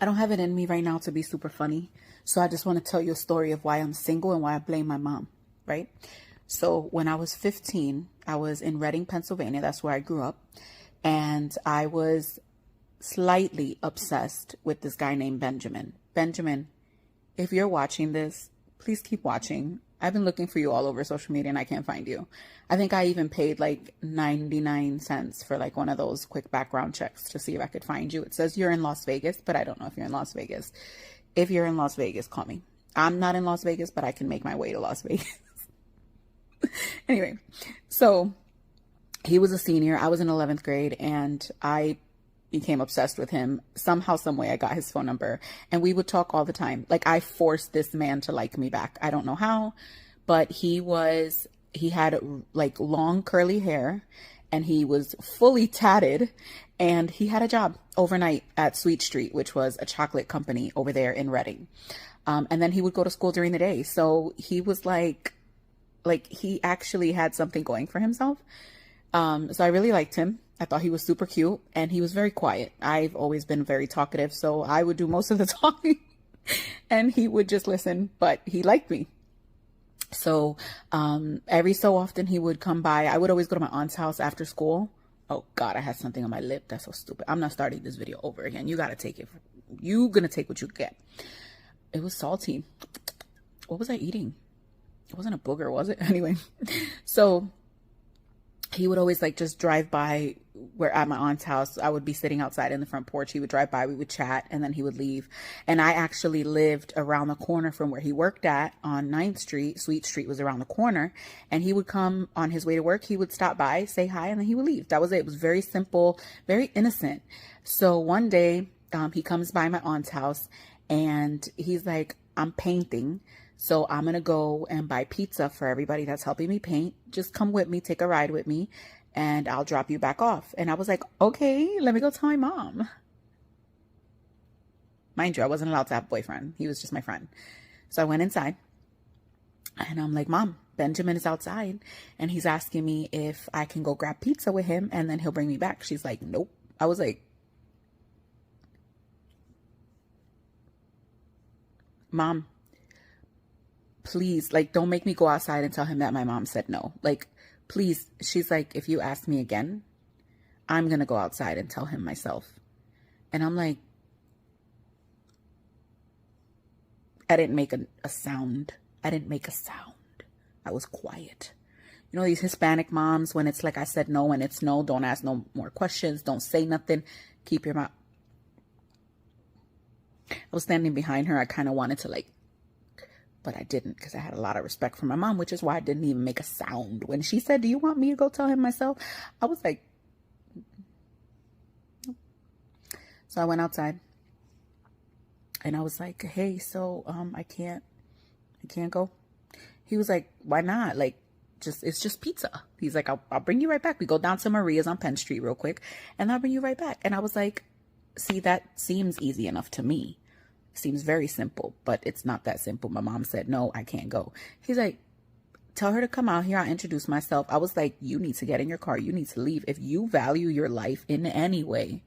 I don't have it in me right now to be super funny. So I just want to tell you a story of why I'm single and why I blame my mom, right? So when I was 15, I was in Reading, Pennsylvania. That's where I grew up. And I was slightly obsessed with this guy named Benjamin. Benjamin, if you're watching this, please keep watching. I've been looking for you all over social media and I can't find you. I think I even paid like 99 cents for like one of those quick background checks to see if I could find you. It says you're in Las Vegas, but I don't know if you're in Las Vegas. If you're in Las Vegas, call me. I'm not in Las Vegas, but I can make my way to Las Vegas. Anyway, so he was a senior. I was in 11th grade and I became obsessed with him. Somehow, some way I got his phone number and we would talk all the time. Like I forced this man to like me back. I don't know how, but he had like long curly hair and he was fully tatted and he had a job overnight at Sweet Street, which was a chocolate company over there in Reading. And then he would go to school during the day. So he was like he actually had something going for himself. So I really liked him. I thought he was super cute and he was very quiet. I've always been very talkative, so I would do most of the talking and he would just listen, but he liked me. So every so often he would come by. I would always go to my aunt's house after school. Oh God, I had something on my lip. That's so stupid. I'm not starting this video over again. You got to take it. You're going to take what you get. It was salty. What was I eating? It wasn't a booger, was it? Anyway, so he would always like just drive by where at my aunt's house. I would be sitting outside in the front porch. He would drive by, we would chat, and then he would leave. And I actually lived around the corner from where he worked at on 9th Street. Sweet Street was around the corner. And he would come on his way to work. He would stop by, say hi, and then he would leave. That was it. It was very simple, very innocent. So one day he comes by my aunt's house and he's like, I'm painting. So I'm going to go and buy pizza for everybody that's helping me paint. Just come with me, take a ride with me, and I'll drop you back off. And I was like, okay, let me go tell my mom. Mind you, I wasn't allowed to have a boyfriend. He was just my friend. So I went inside and I'm like, Mom, Benjamin is outside and he's asking me if I can go grab pizza with him and then he'll bring me back. She's like, nope. I was like, Mom, please, like, don't make me go outside and tell him that my mom said no. Like, please. She's like, if you ask me again, I'm going to go outside and tell him myself. And I'm like, I didn't make a sound. I didn't make a sound. I was quiet. You know, these Hispanic moms, when it's like, I said no and it's no, don't ask no more questions. Don't say nothing. Keep your mouth. I was standing behind her. I kind of wanted to like, but I didn't because I had a lot of respect for my mom, which is why I didn't even make a sound. When she said, do you want me to go tell him myself? I was like, nope. So I went outside and I was like, hey, so I can't go. He was like, why not? Like, it's just pizza. He's like, I'll bring you right back. We go down to Maria's on Penn Street real quick and I'll bring you right back. And I was like, see, that seems easy enough to me. Seems very simple, but it's not that simple. My mom said, no, I can't go. He's like, tell her to come out here. I'll introduce myself. I was like, you need to get in your car. You need to leave. If you value your life in any way,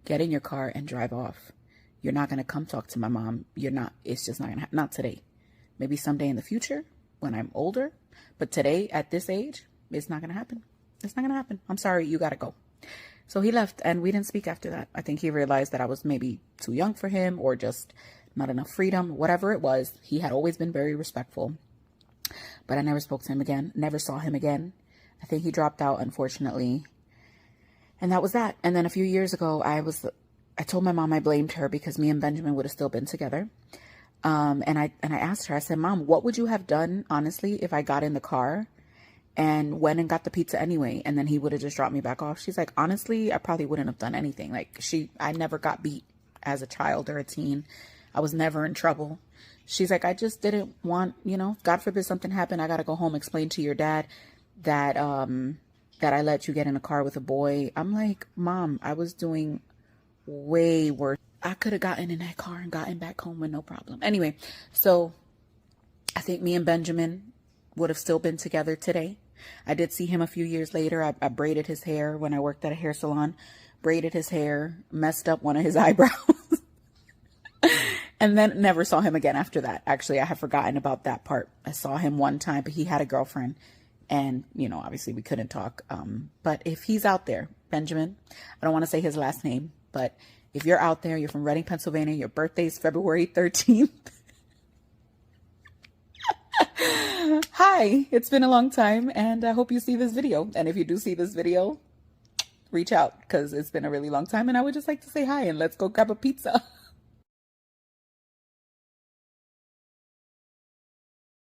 get in your car and drive off. You're not going to come talk to my mom. You're not. It's just not going to happen. Not today. Maybe someday in the future when I'm older. But today, at this age, it's not going to happen. It's not going to happen. I'm sorry. You got to go. So he left and we didn't speak after that. I think he realized that I was maybe too young for him or just not enough freedom, whatever it was. He had always been very respectful, but I never spoke to him again, never saw him again. I think he dropped out, unfortunately. And that was that. And then a few years ago, I told my mom I blamed her because me and Benjamin would have still been together. And I asked her, I said, Mom, what would you have done, honestly, if I got in the car and went and got the pizza anyway, and then he would have just dropped me back off? She's like, honestly, I probably wouldn't have done anything. Like, I never got beat as a child or a teen. I was never in trouble. She's like, I just didn't want, God forbid something happened. I got to go home, explain to your dad that I let you get in a car with a boy. I'm like, Mom, I was doing way worse. I could have gotten in that car and gotten back home with no problem. Anyway, so I think me and Benjamin would have still been together today. I did see him a few years later. I braided his hair when I worked at a hair salon, braided his hair, messed up one of his eyebrows. And then never saw him again after that. Actually, I have forgotten about that part. I saw him one time, but he had a girlfriend. And, you know, obviously we couldn't talk. But if he's out there, Benjamin, I don't want to say his last name, but if you're out there, you're from Reading, Pennsylvania, your birthday's February 13th. Hi, it's been a long time, and I hope you see this video. And if you do see this video, reach out, because it's been a really long time, and I would just like to say hi, and let's go grab a pizza.